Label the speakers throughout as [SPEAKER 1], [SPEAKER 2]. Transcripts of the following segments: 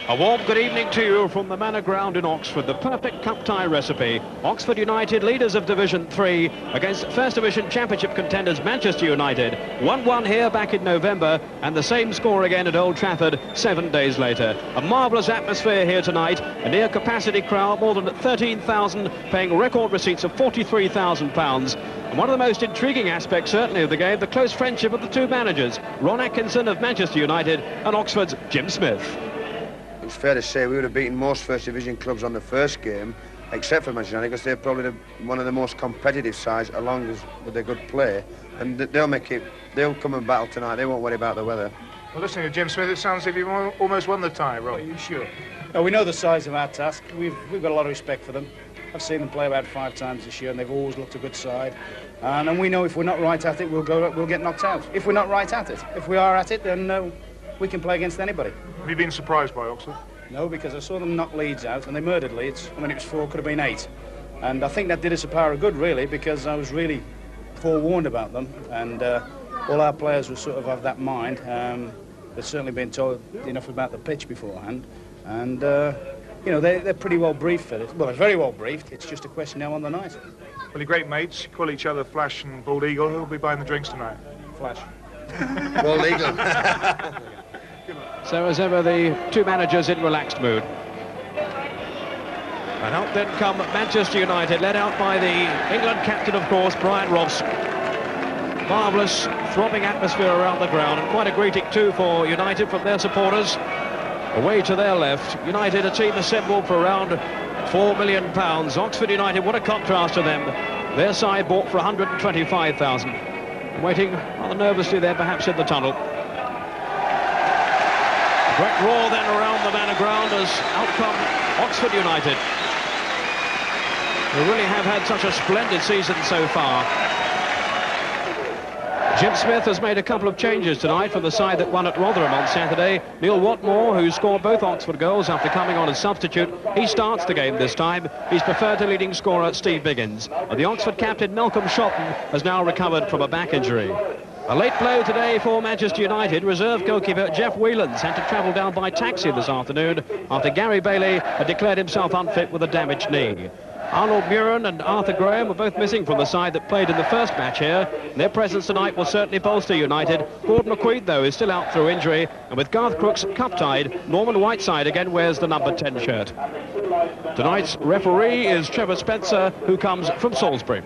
[SPEAKER 1] A warm good evening to you from the Manor Ground in Oxford, the perfect cup tie recipe. Oxford United, leaders of Division 3, against First Division Championship contenders Manchester United. 1-1 here back in November, and the same score again at Old Trafford 7 days later. A marvellous atmosphere here tonight, a near-capacity crowd, more than 13,000, paying record receipts of £43,000. And one of the most intriguing aspects, certainly, of the game, the close friendship of the two managers, Ron Atkinson of Manchester United and Oxford's Jim Smith.
[SPEAKER 2] It's fair to say we would have beaten most First Division clubs on the first game, except for Manchester United, because they're probably one of the most competitive sides, along with their good play. And they'll come and battle tonight. They won't worry about the weather.
[SPEAKER 3] Well, listening to Jim Smith, it sounds as if you've almost won the tie, Rob.
[SPEAKER 4] Are you sure? No, we know the size of our task. We've got a lot of respect for them. I've seen them play about 5 times this year, and they've always looked a good side. And we know if we're not right at it, we'll get knocked out. If we're not right at it, if we are at it, then we can play against anybody.
[SPEAKER 3] Have you been surprised by Oxford?
[SPEAKER 4] No, because I saw them knock Leeds out, and they murdered Leeds. I mean, it was 4, could have been 8. And I think that did us a power of good, really, because I was really forewarned about them, and all our players were sort of that mind. They've certainly been told enough about the pitch beforehand, and you know, they're pretty well briefed for this. Well, they're very well briefed. It's just a question now on the night.
[SPEAKER 3] Well, you're great mates. You call each other Flash and Bald Eagle. Who'll be buying the drinks tonight?
[SPEAKER 4] Flash.
[SPEAKER 2] Bald Eagle.
[SPEAKER 1] So as ever, the two managers in relaxed mood. And out then come Manchester United, led out by the England captain, of course, Brian Robson. Marvellous, throbbing atmosphere around the ground, and quite a greeting too for United from their supporters. Away to their left, United, a team assembled for around £4 million. Oxford United, what a contrast to them. Their side bought for £125,000. Waiting rather nervously there, perhaps in the tunnel. Great roar then around the Manor Ground as out come Oxford United, who really have had such a splendid season so far. Jim Smith has made a couple of changes tonight from the side that won at Rotherham on Saturday. Neil Watmore, who scored both Oxford goals after coming on as substitute, he starts the game this time. He's preferred to leading scorer Steve Biggins. And the Oxford captain Malcolm Shotton has now recovered from a back injury. A late blow today for Manchester United. Reserve goalkeeper Jeff Whelans had to travel down by taxi this afternoon after Gary Bailey had declared himself unfit with a damaged knee. Arnold Muren and Arthur Graham were both missing from the side that played in the first match here. Their presence tonight will certainly bolster United. Gordon McQueen, though, is still out through injury, and with Garth Crooks cup-tied, Norman Whiteside again wears the number 10 shirt. Tonight's referee is Trevor Spencer, who comes from Salisbury.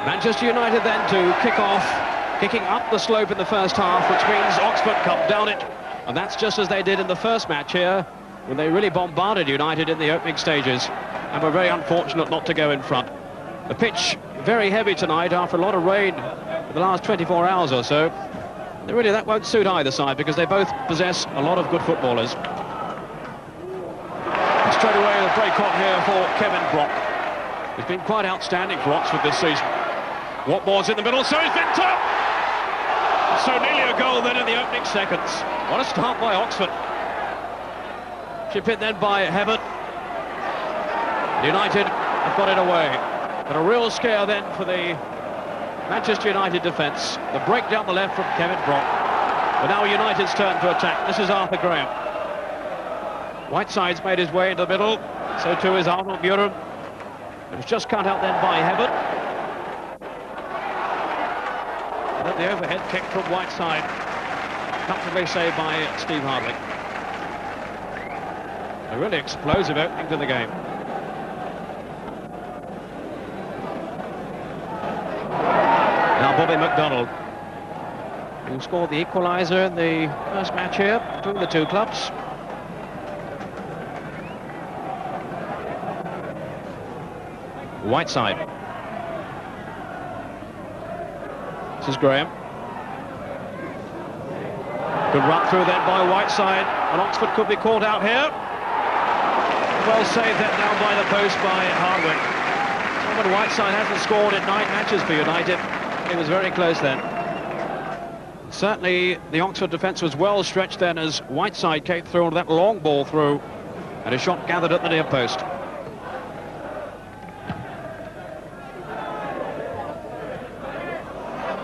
[SPEAKER 1] Manchester United then to kick off, kicking up the slope in the first half, which means Oxford come down it, and that's just as they did in the first match here, when they really bombarded United in the opening stages, and were very unfortunate not to go in front. The pitch very heavy tonight after a lot of rain in the last 24 hours or so. And really, that won't suit either side because they both possess a lot of good footballers. And straight away, the break on here for Kevin Brock. He's been quite outstanding for Oxford this season. Watmore's in the middle, so he's been top! So nearly a goal then in the opening seconds. What a start by Oxford. Chip in then by Hebbert. United have got it away. But a real scare then for the Manchester United defence. The break down the left from Kevin Brock. But now United's turn to attack. This is Arthur Graham. Whiteside's made his way into the middle. So too is Arnold Muren. It was just cut out then by Hebbert. And then the overhead kick from Whiteside. Comfortably saved by Steve Hardwick. A really explosive opening to the game. Now Bobby McDonald, who scored the equaliser in the first match here between the two clubs. Whiteside. This is Graham. Good run through then by Whiteside, and Oxford could be caught out here. Well saved that down by the post by Hardwick. But Whiteside hasn't scored in 9 matches for United. It was very close then. Certainly the Oxford defence was well stretched then as Whiteside came through on that long ball through, and a shot gathered at the near post.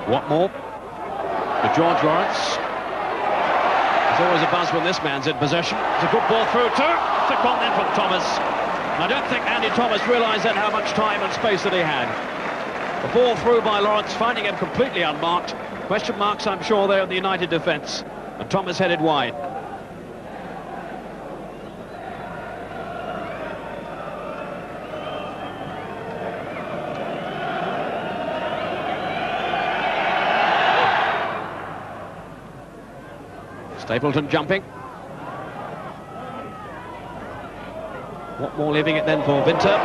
[SPEAKER 1] Watmore to George Lawrence. This There's always a buzz when this man's in possession. It's a good ball through too. Flick on then from Thomas. I don't think Andy Thomas realised then how much time and space that he had. The ball through by Lawrence, finding him completely unmarked. Question marks, I'm sure, there in the United defence. And Thomas headed wide. Stapleton jumping. Watmore leaving it then for Vinter.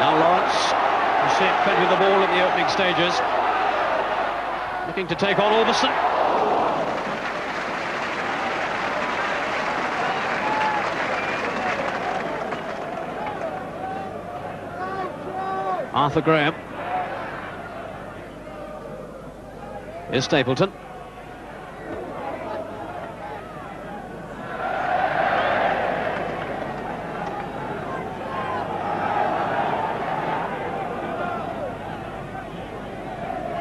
[SPEAKER 1] Now Lawrence, you see it fed with the ball in the opening stages. Looking to take on Albiston. Arthur Graham. Here's Stapleton.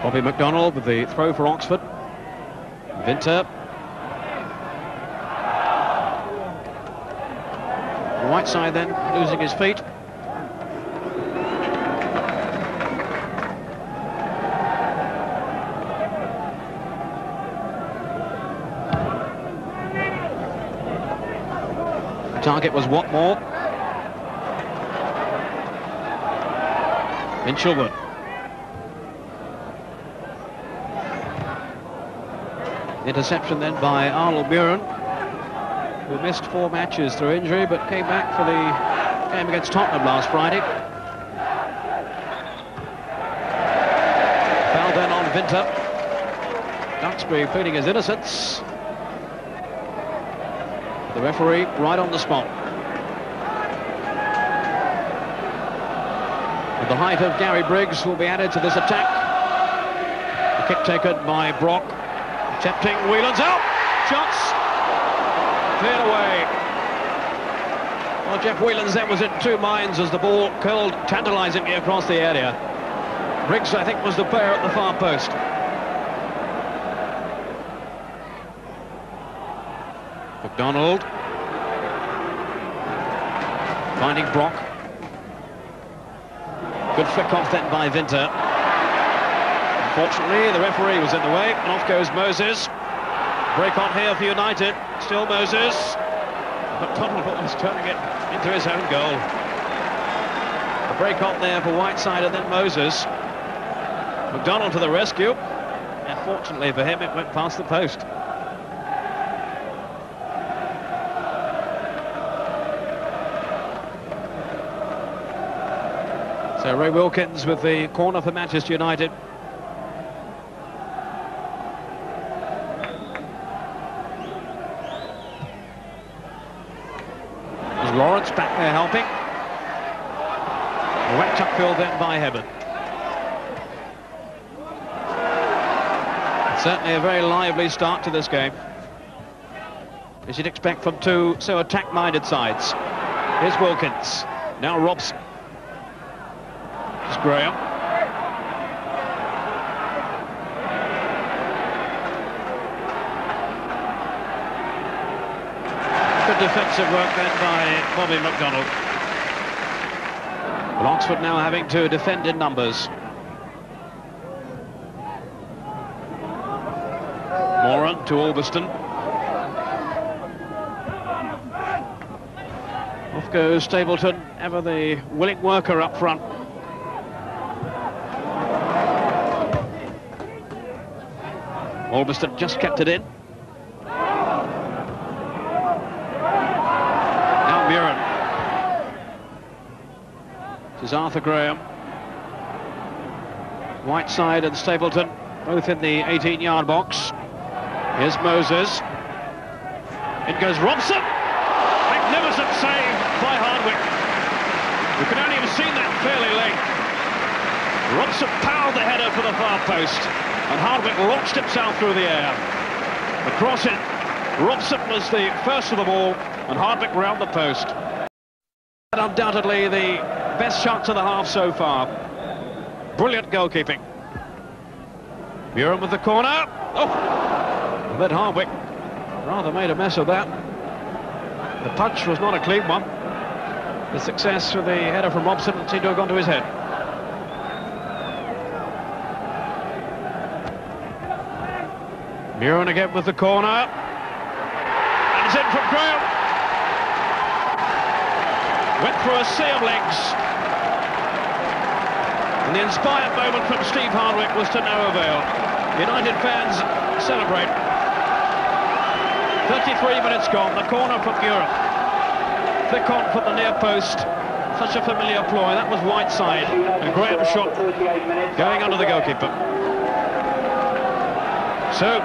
[SPEAKER 1] Bobby McDonald with the throw for Oxford. Vinter. Whiteside then losing his feet. The target was Watmore. Minchilwood. Interception then by Arnold Muren, who missed 4 matches through injury but came back for the game against Tottenham last Friday. Foul then on Vinter. Duxbury pleading his innocence. The referee right on the spot. And the height of Gary Briggs will be added to this attack. The kick taken by Brock. Tempting, Whelan's out, shots, cleared away. Well, Jeff Whelans then was in 2 minds as the ball curled tantalisingly across the area. Briggs, I think, was the player at the far post. McDonald. Finding Brock. Good flick off then by Vinter. Unfortunately, the referee was in the way, and off goes Moses. Break on here for United. Still Moses. But Tottenham was turning it into his own goal. A break on there for Whiteside and then Moses. McDonald to the rescue. And fortunately for him, it went past the post. So Ray Wilkins with the corner for Manchester United. Lawrence back there helping. Wet upfield then by Hebburn. Certainly a very lively start to this game, as you'd expect from 2 so attack-minded sides. Here's Wilkins. Now Robson. It's Graham. Good defensive work then by Bobby McDonald. But Oxford now having to defend in numbers. Moran to Albiston. Off goes Stapleton, ever the willing worker up front. Albiston just kept it in. This is Arthur Graham. Whiteside and Stapleton both in the 18-yard box. Here's Moses. In goes Robson. Magnificent save by Hardwick. You could only have seen that fairly late. Robson powered the header for the far post, and Hardwick launched himself through the air. Across it, Robson was the first of them all, and Hardwick round the post. And undoubtedly the best chance of the half so far. Brilliant goalkeeping. Muren with the corner. Oh! But Hardwick Rather made a mess of that. The punch was not a clean one. The success with the header from Robson seemed to have gone to his head. Muren again with the corner. And it's in from Graham. Went through a sea of legs. And the inspired moment from Steve Hardwick was to no avail. United fans celebrate. 33 minutes gone, the corner from Muren. Thick on from the near post. Such a familiar ploy. That was Whiteside. And Graham's shot going under the goalkeeper. So,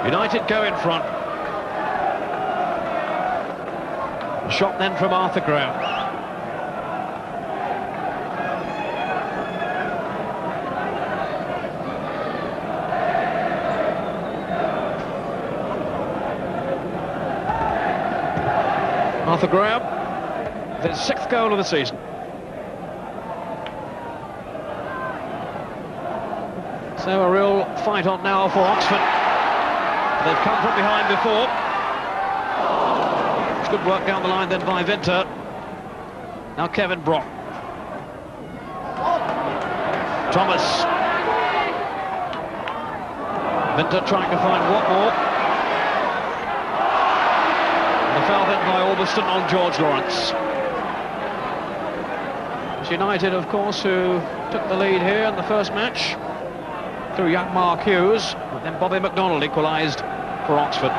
[SPEAKER 1] United go in front. Shot then from Arthur Graham. Arthur Graham, his 6th goal of the season. So a real fight on now for Oxford. They've come from behind before. It's good work down the line then by Vinter. Now Kevin Brock. Thomas. Vinter trying to find Watmore. The foul then by Albiston on George Lawrence. It's United, of course, who took the lead here in the first match through young Mark Hughes, and then Bobby McDonald equalised for Oxford.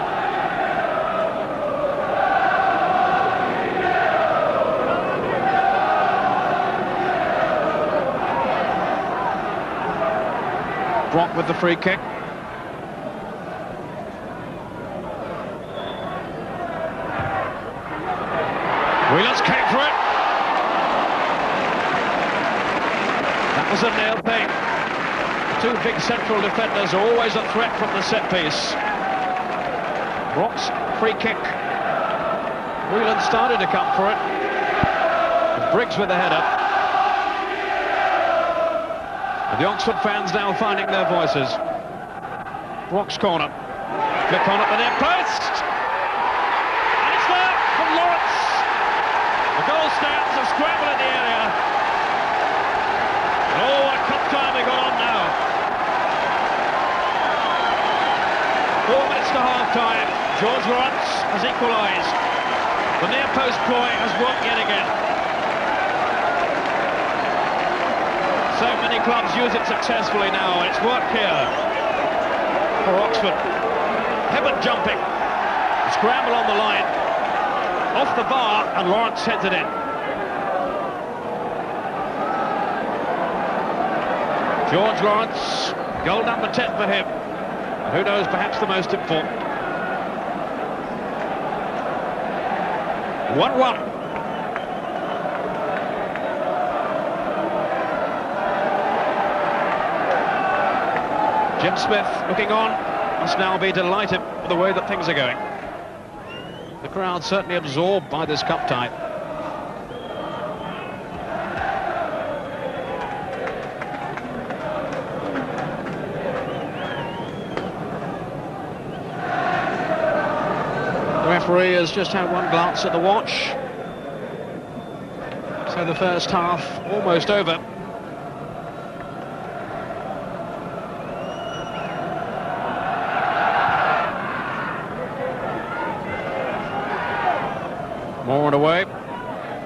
[SPEAKER 1] Brock with the free kick. Wheelers came for it. That was a nailed thing. Two big central defenders are always a threat from the set piece. Brock's free kick. Whelan started to come for it. Briggs with the header. And the Oxford fans now finding their voices. Brock's corner. Flick on at the near post. And it's there from Lawrence. The goal stands, a scramble in the area. Oh, what a cup time we got on now. 4 minutes to half-time. George Lawrence has equalised. The near-post ploy has worked yet again. So many clubs use it successfully now, and it's worked here for Oxford. Heaven jumping. Scramble on the line. Off the bar, and Lawrence heads it in. George Lawrence, goal number 10 for him. Who knows, perhaps the most important. 1-1. Jim Smith looking on, must now be delighted with the way that things are going. The crowd certainly absorbed by this cup tie. The referee has just had one glance at the watch. So the first half almost over. More and away.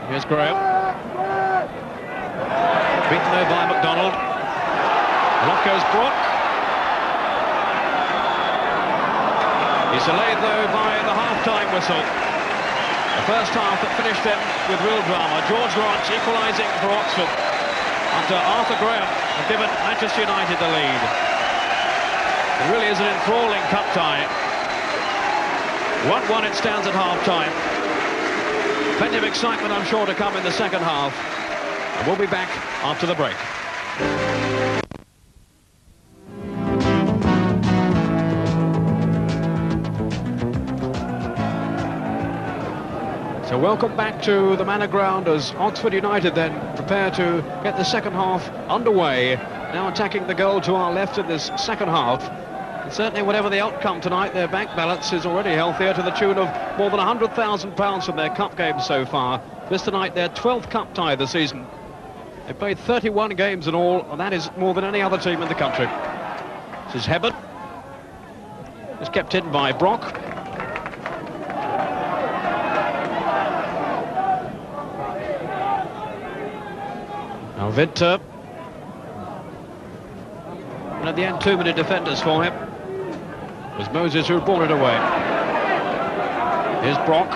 [SPEAKER 1] Here's Graham. Beaten there by McDonald. Off goes Brock. He's delayed though by the half-time whistle. The first half that finished then with real drama. George Lawrence equalising for Oxford after Arthur Graham had given Manchester United the lead. It really is an enthralling cup tie. 1-1 it stands at half-time. Plenty of excitement, I'm sure, to come in the second half. And we'll be back after the break. So welcome back to the Manor Ground as Oxford United then prepare to get the second half underway. Now attacking the goal to our left in this second half And certainly, whatever the outcome tonight, their bank balance is already healthier to the tune of more than £100,000 from their cup games so far. This tonight, their 12th cup tie this season. They've played 31 games in all, and that is more than any other team in the country. This is Hebert. It's kept in by Brock. Now Winter. And at the end, 2-minute defenders for him. It was Moses who brought it away. Here's Brock.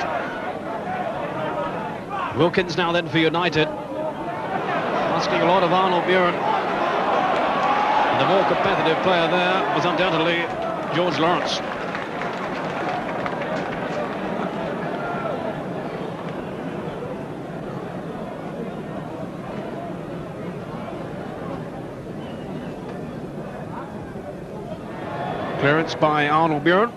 [SPEAKER 1] Wilkins now then for United. Asking a lot of Arnold Buren. And the more competitive player there was undoubtedly George Lawrence. Clearance by Arnold Buren.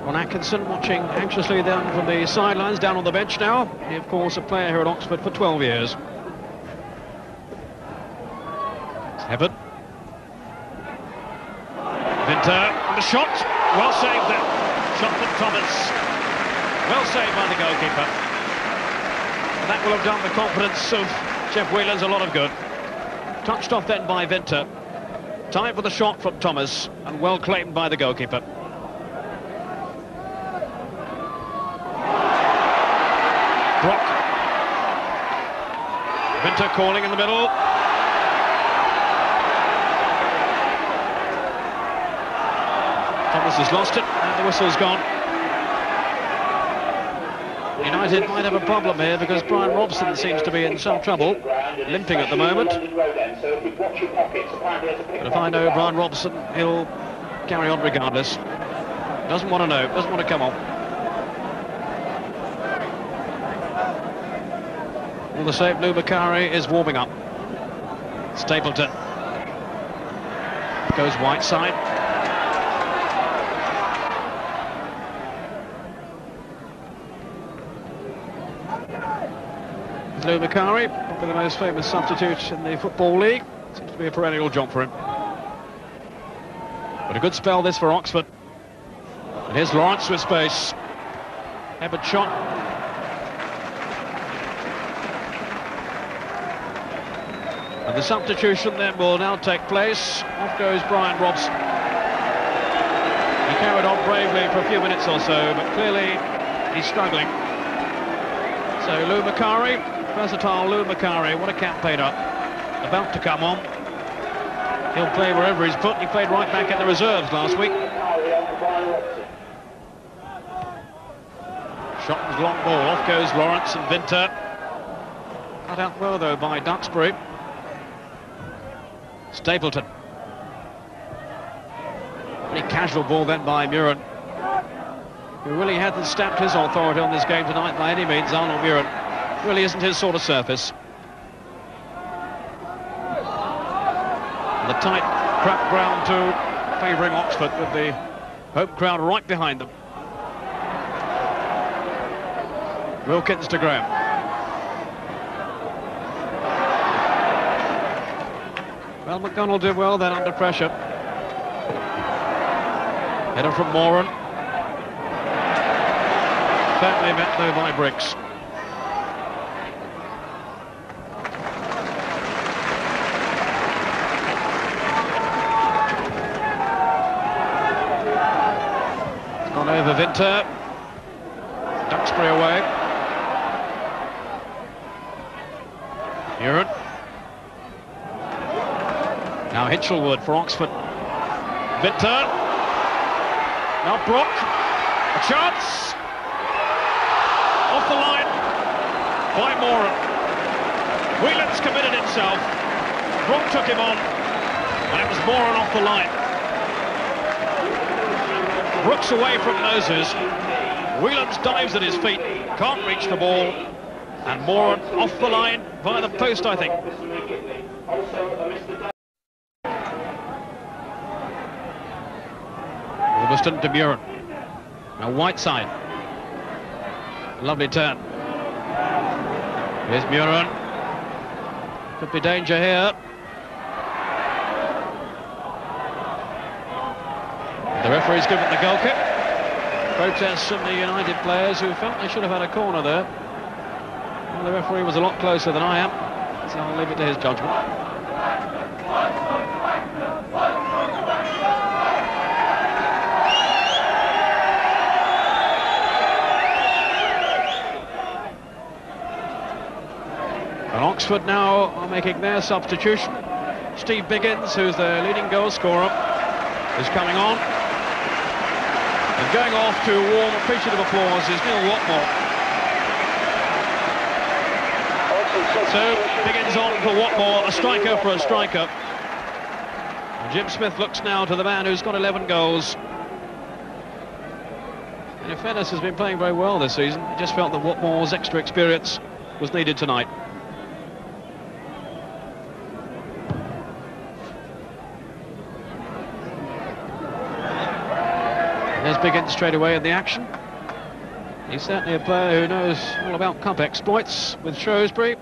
[SPEAKER 1] Ron Atkinson watching anxiously down from the sidelines, down on the bench now. He, of course, a player here at Oxford for 12 years. It's Hebert. Winter, and the shot. Well saved then. Shot from Thomas. Well saved by the goalkeeper. And that will have done the confidence of Jeff Whelans a lot of good. Touched off then by Winter. Time for the shot from Thomas, and well claimed by the goalkeeper. Brock. Winter calling in the middle. Thomas has lost it, and the whistle's gone. United might have a problem here because Brian Robson seems to be in some trouble, limping at the moment. But if I know Brian Robson, he'll carry on regardless. Doesn't want to know, doesn't want to come on. All the same, Lou Macari is warming up. Stapleton. Goes Whiteside. Lou Macari, probably the most famous substitute in the Football League. Seems to be a perennial job for him. But a good spell this for Oxford. And here's Lawrence with space. Hebert shot. And the substitution then will now take place. Off goes Brian Robson. He carried on bravely for a few minutes or so, but clearly he's struggling. So Lou Macari, versatile Lou Macari, what a campaigner. About to come on. He'll play wherever he's put. He played right back in the reserves last week. Shot was long ball. Off goes Lawrence and Winter. Cut out well though by Duxbury. Stapleton. Pretty casual ball then by Muren, who really hadn't stamped his authority on this game tonight by any means. Arnold Muren really isn't his sort of surface. And the tight, crap ground too, favouring Oxford with the home crowd right behind them. Wilkins to Graham. Well, McDonald did well then under pressure. Header from Moran. Badly met though by Briggs. It's gone over Winter. Duxbury away. Muren. Now Hinchelwood for Oxford. Winter. Now Brock. A chance. Off the line by Moran. Whelans committed himself. Brock took him on. And it was Moran off the line. Brooks away from Moses. Whelans dives at his feet. Can't reach the ball. And Moran off the line via the post, I think. Wilberston to Muren. Now Whiteside. Lovely turn. Here's Muren. Could be danger here. referee's given the goal kick. Protests from the United players who felt they should have had a corner there. Well, the referee was a lot closer than I am, so I'll leave it to his judgment. And Oxford now are making their substitution. Steve Biggins, who's their leading goal scorer, is coming on. And going off to warm, appreciative applause is Neil Watmore. So Biggins on for Watmore, a striker for a striker. And Jim Smith looks now to the man who's got 11 goals. And in fairness, has been playing very well this season. I just felt that Watmore's extra experience was needed tonight. There's Biggins straight away in the action. He's certainly a player who knows all about cup exploits with Shrewsbury.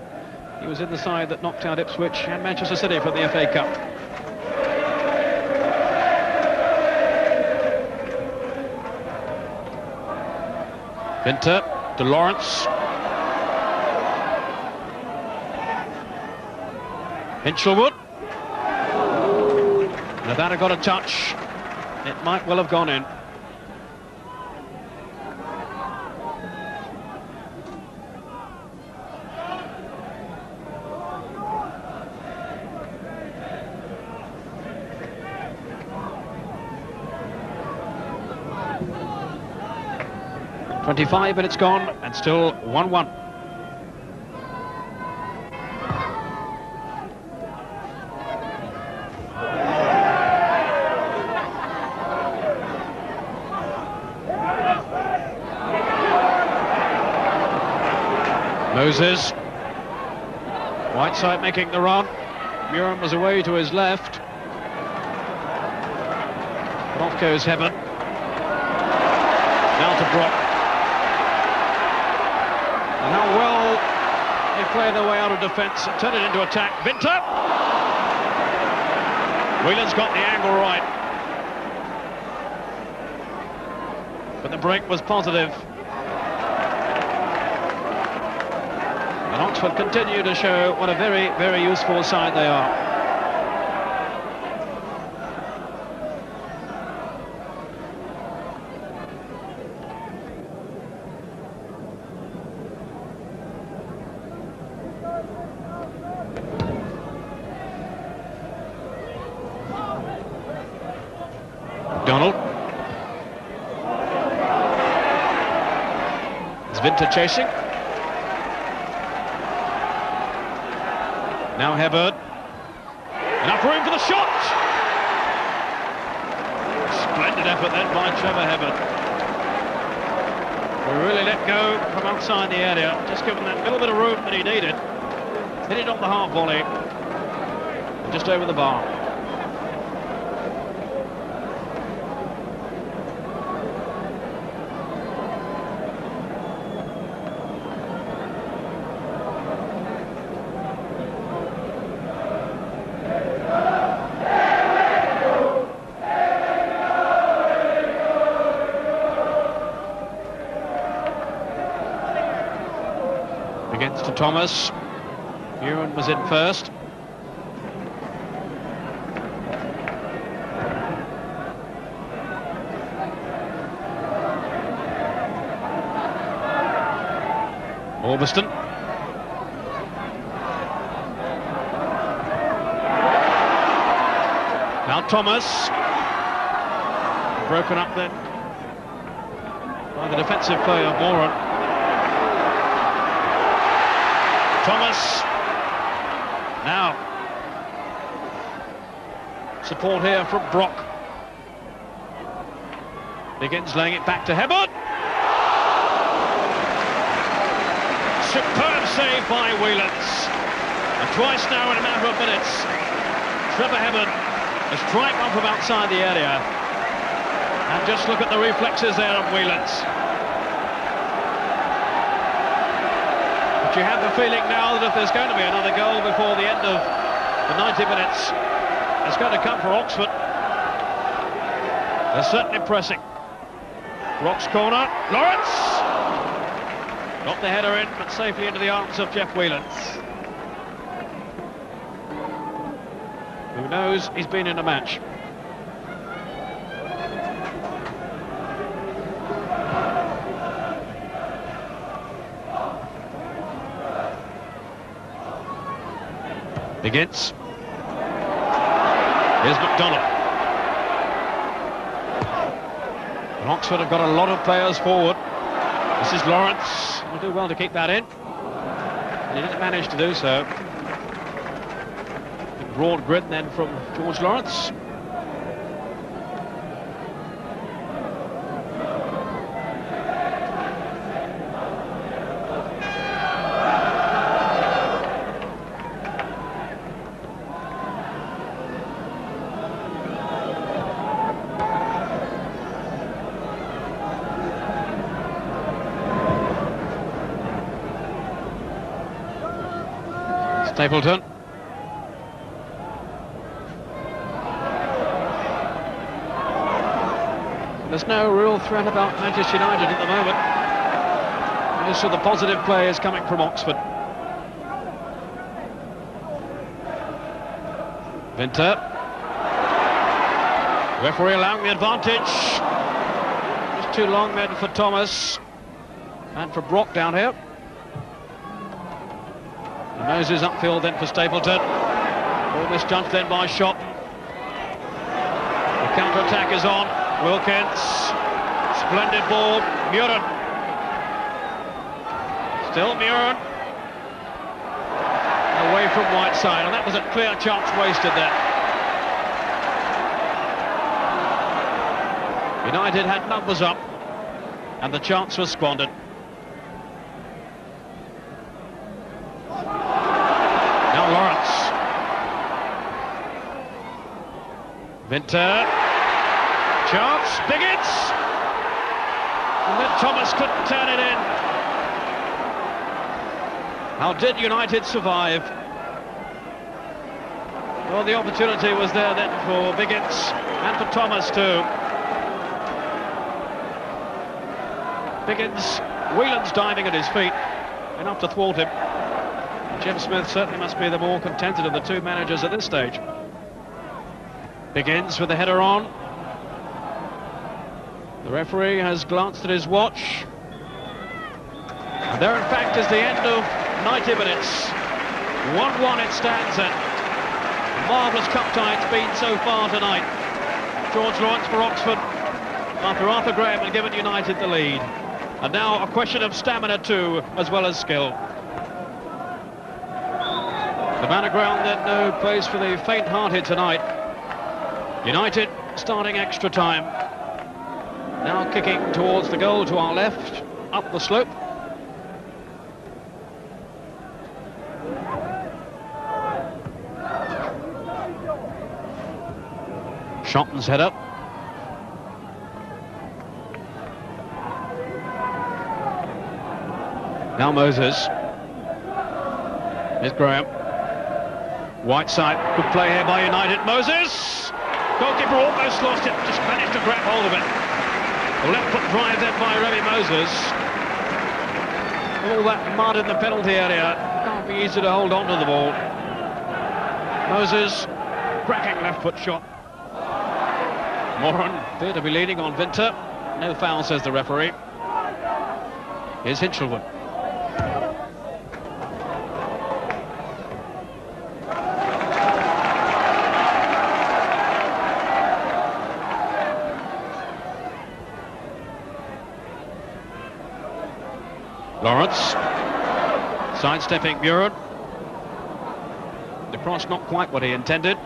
[SPEAKER 1] He was in the side that knocked out Ipswich and Manchester City for the FA Cup. Vinter to Lawrence. Hinchelwood. Now that had got a touch. It might well have gone in. .25 minutes gone and still 1-1. Moses. Whiteside making the run. Muren was away to his left. But off goes Hebburn. Now to Brock. And how well they play their way out of defence and turn it into attack. Vinter! Whelan's got the angle right. But the break was positive. And Oxford continue to show what a very, very useful side they are. Donald. It's Vinter chasing. Now Hebburn. Enough room for the shot! Splendid effort then by Trevor Hebburn. We really let go from outside the area, just given that little bit of room that he needed. Hit it on the half volley. Just over the bar. Against to Thomas. Muren was in first. Orbiston. Now Thomas. Broken up then by the defensive play of Moran. Thomas. Now. Support here from Brock. Biggins laying it back to Hebburn. Superb save by Whelans. And twice now in a matter of minutes, Trevor Hebburn has tried one from outside the area. And just look at the reflexes there of Whelans. But you have the feeling now that if there's going to be another goal before the end of the 90 minutes, it's going to come for Oxford. They're certainly pressing. Brock's corner, Lawrence! Got the header in, but safely into the arms of Jeff Whelans. Who knows, he's been in a match. Begins. Here's McDonald. And Oxford have got a lot of players forward. This is Lawrence. Will do well to keep that in. And he didn't manage to do so. Broad grin then from George Lawrence. Stapleton. There's no real threat about Manchester United at the moment. Most of the positive play is coming from Oxford. Vinter. Referee allowing the advantage. Just too long men for Thomas and for Brock down here. And Moses upfield then for Stapleton. All misjudged then by Shot. The counter-attack is on. Wilkins, splendid ball, Muren. Still Muren. Away from Whiteside, and that was a clear chance wasted there. United had numbers up, and the chance was squandered. Now Lawrence. Vinter. Chance, Biggins, and then Thomas couldn't turn it in. How did United survive? Well, the opportunity was there then for Biggins and for Thomas too. Biggins, Whelans diving at his feet, enough to thwart him. Jim Smith certainly must be the more contented of the two managers at this stage. Biggins with the header on. The referee has glanced at his watch. And there, in fact, is the end of 90 minutes. 1-1 it stands at. A marvellous cup tie it's been so far tonight. George Lawrence for Oxford, after Arthur Graham had given United the lead. And now a question of stamina too, as well as skill. The man of ground then no place for the faint-hearted tonight. United starting extra time. Now kicking towards the goal to our left, up the slope. Shotton's head up. Now Moses. Here's Graham. Whiteside, good play here by United. Moses! Goalkeeper almost lost it, just managed to grab hold of it. The left foot drive then by Remy Moses. All that mud in the penalty area. Can't be easy to hold on to the ball. Moses, cracking left foot shot. Moran appear to be leaning on Vinter. No foul, says the referee. Here's Hinchelwood. Lawrence, sidestepping Muren. The cross not quite what he intended.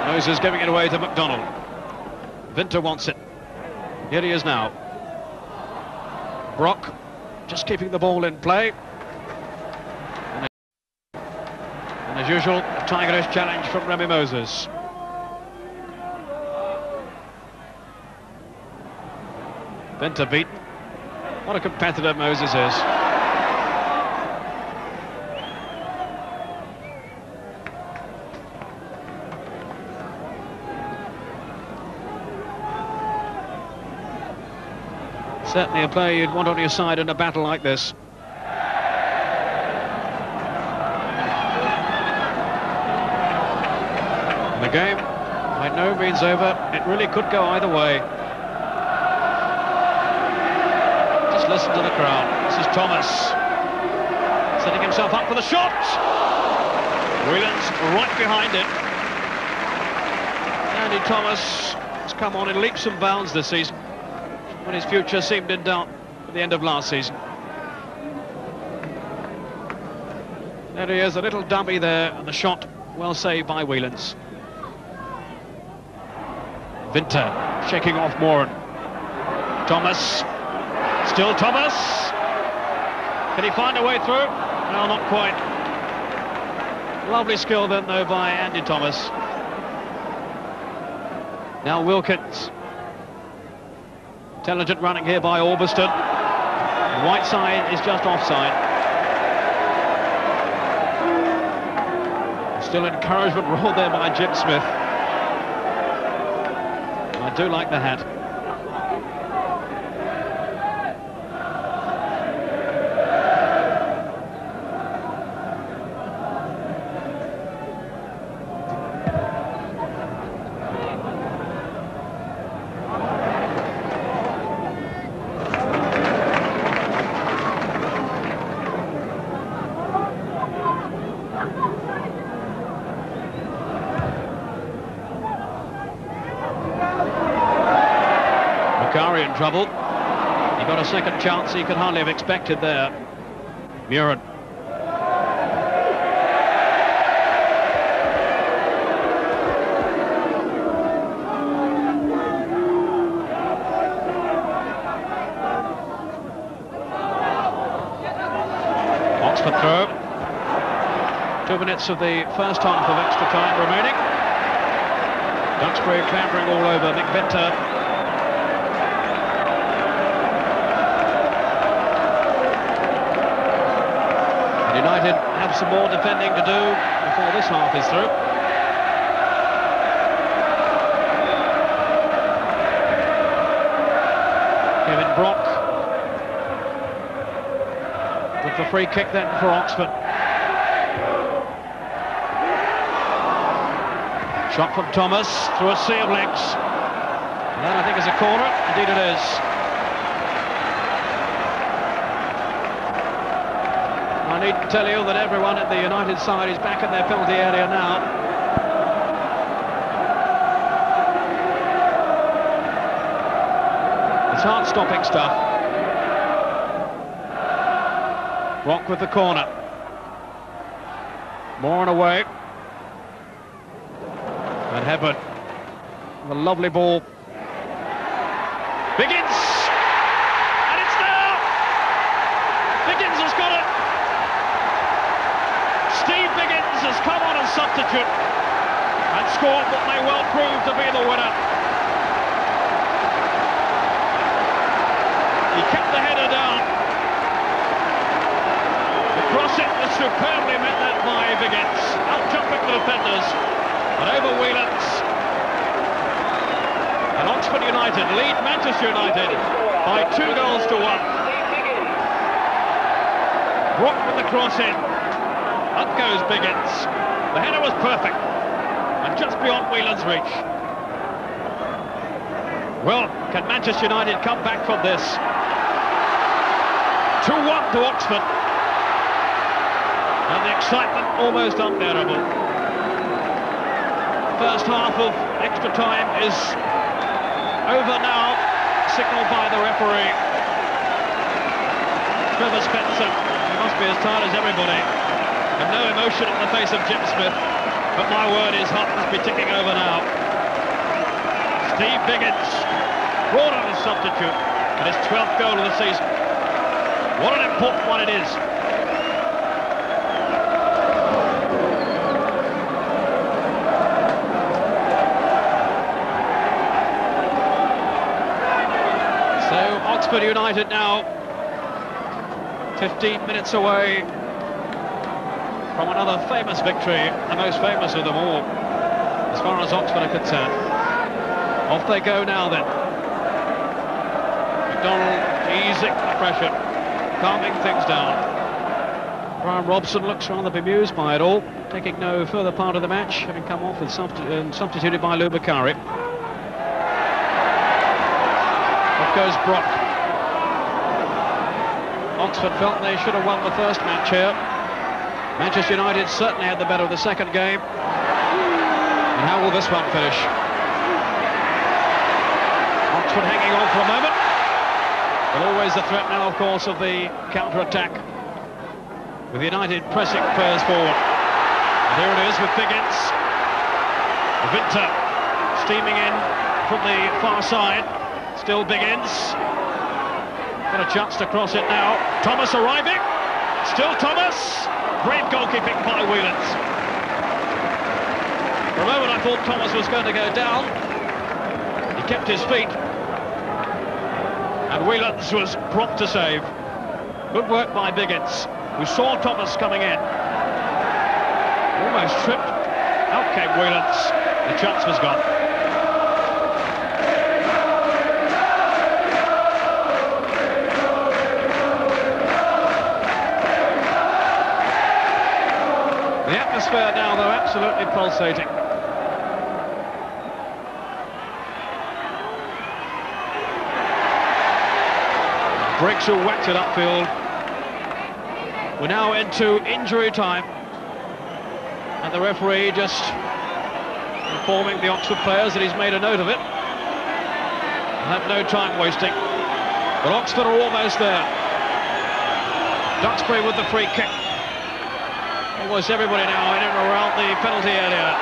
[SPEAKER 1] Moses giving it away to McDonald. Vinter wants it. Here he is now. Brock just keeping the ball in play. And as usual, a tigerish challenge from Remy Moses. Vinter beaten. What a competitor Moses is. Certainly a player you'd want on your side in a battle like this. The game, by no means over. It really could go either way. Just listen to the crowd. This is Thomas, setting himself up for the shot. Whelans right behind it. Andy Thomas has come on in leaps and bounds this season, when his future seemed in doubt at the end of last season. There he is, a little dummy there, and the shot well saved by Whelans. Winter shaking off Moran. Thomas, still Thomas. Can he find a way through? No, not quite. Lovely skill then, though, by Andy Thomas. Now Wilkins. Intelligent running here by Orbiston. Whiteside is just offside. Still encouragement rolled there by Jim Smith. I do like the hat. Macari in trouble. He got a second chance he could hardly have expected there. Murin. Oxford throw. 2 minutes of the first half of extra time remaining. Duxbury clambering all over Nick Winter. United have some more defending to do before this half is through. Kevin Brock with the free kick then for Oxford. Shot from Thomas through a sea of legs. And that, I think, is a corner. Indeed it is. I need to tell you that everyone at the United side is back in their penalty area now. It's heart-stopping stuff. Rock with the corner. Moran away. And Hepburn. A lovely ball. Biggins! And it's there! Biggins has got it! Steve Biggins has come on as substitute and scored what may well prove to be the winner. He kept the header down. The cross-in was superbly met that by Biggins, out-jumping the defenders, and over Whelans. And Oxford United lead Manchester United by 2-1. Brock with the cross-in. Up goes Biggins. The header was perfect and just beyond Whelans' reach. Well, can Manchester United come back from this? 2-1 to Oxford. And the excitement almost unbearable. First half of extra time is over now, signalled by the referee. Trevor Spencer, he must be as tired as everybody. And no emotion on the face of Jim Smith, but my word, his heart must be ticking over now. Steve Biggins, brought on as substitute, and his 12th goal of the season. What an important one it is. So Oxford United now 15 minutes away from another famous victory, the most famous of them all, as far as Oxford are concerned. Off they go now then. MacDonald easing the pressure, calming things down. Brian Robson looks rather bemused by it all, taking no further part of the match, having come off and substituted by Lou Bakari. Off goes Brock. Oxford felt they should have won the first match here. Manchester United certainly had the better of the second game. And how will this one finish? Oxford hanging on for a moment. But always the threat now, of course, of the counter-attack. With United pressing players forward. And here it is with Biggins. Winter steaming in from the far side. Still Biggins. Got a chance to cross it now. Thomas arriving. Still Thomas. Great goalkeeping by Whelans. For a moment I thought Thomas was going to go down. He kept his feet. And Whelans was prompt to save. Good work by Biggins, who saw Thomas coming in. Almost tripped. Out came Whelans. The chance was gone. The atmosphere now, though, absolutely pulsating. Briggs, who whacked it upfield. We're now into injury time. And the referee just informing the Oxford players that he's made a note of it. They'll have no time wasting. But Oxford are almost there. Duxbury with the free kick. Almost everybody now in and around the penalty area.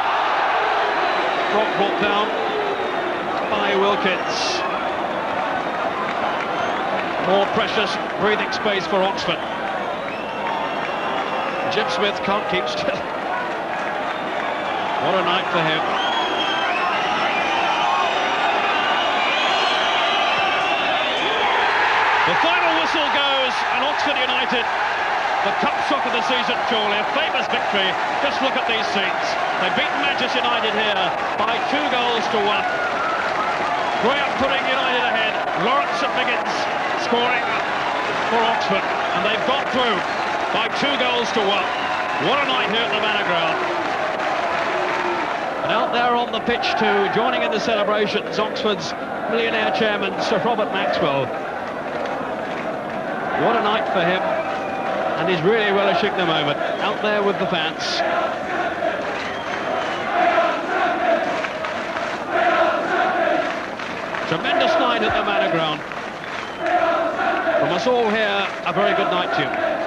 [SPEAKER 1] Brock brought down by Wilkins. More precious breathing space for Oxford. Jim Smith can't keep still. What a night for him. The final whistle goes, and Oxford United, the cup shock of the season, surely, a famous victory. Just look at these scenes. They've beaten Manchester United here by 2 goals to 1. Graham putting United ahead. Lawrence and Biggins scoring for Oxford, and they've got through by 2 goals to 1. What a night here at the Manor Ground. And out there on the pitch too, joining in the celebrations, Oxford's millionaire chairman, Sir Robert Maxwell. What a night for him, and he's really relishing the moment, out there with the fans. Tremendous night at the Manor Ground. From us all here, a very good night to you.